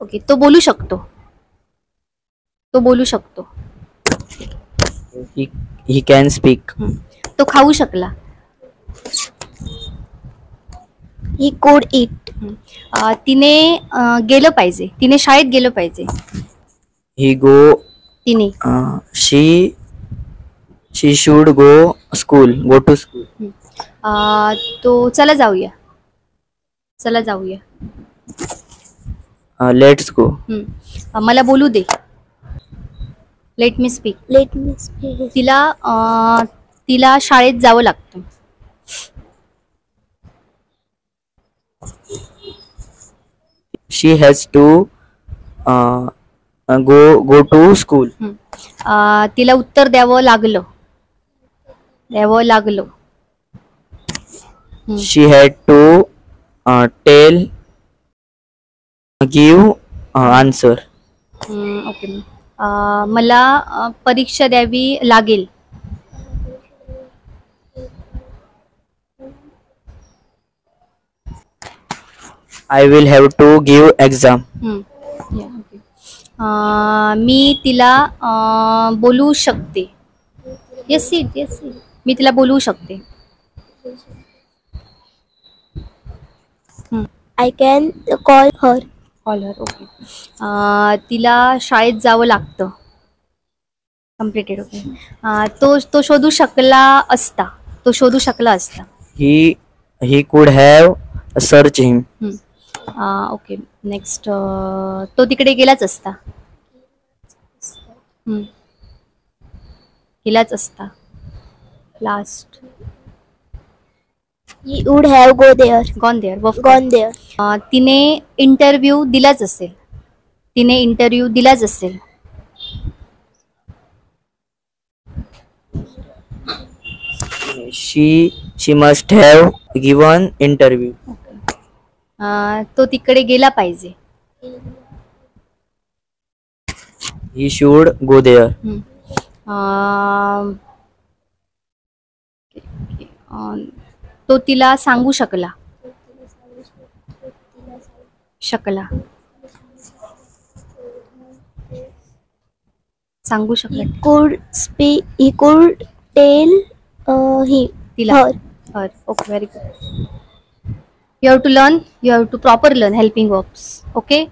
Okay, तो बोलू शकतो. तो बोलू शकतो. He can speak. तो खाऊ शकला. He could eat. तिने गेलं पाहिजे. तिने शाळेत गेलं पाहिजे. He go. तिने. She should go school. Go to school. तो चला जाऊया. चला जाऊया. Let's go. मला बोलू दे. Let me speak. Let me speak. तिला शाळेत जावं लागतं. She has to go to school. तिला उत्तर द्यावं लागलं. द्यावं लागलं. She had to give answer. Okay. मला परीक्षा द्यावी लागेल. I will have to give exam. मी तिला बोलू शकते. Yes yes. मी तिला बोलू शकते. I can call her. Okay. तिला शाळेत जावं लागतं. कम्प्लिटेड. ओके. तो शोधू शकला असता. तो शोधू शकला असता. He could have searched him. Okay. Next. तो तिकडे गेलाच असता. गेलाच असता. Last. He would have go there. Gone there. Gone there. तिने इंटरव्ह्यू दिलाच असेल. तिने इंटरव्ह्यू दिलाच असेल. She must have given interview. तो तिकडे गेला पाहिजे. He should go there. तो तिला सांगू शकला. सांगू शकला. He could speak. He could tell him. तिला. Her. Okay, very good. You have to proper learn helping verbs. Okay.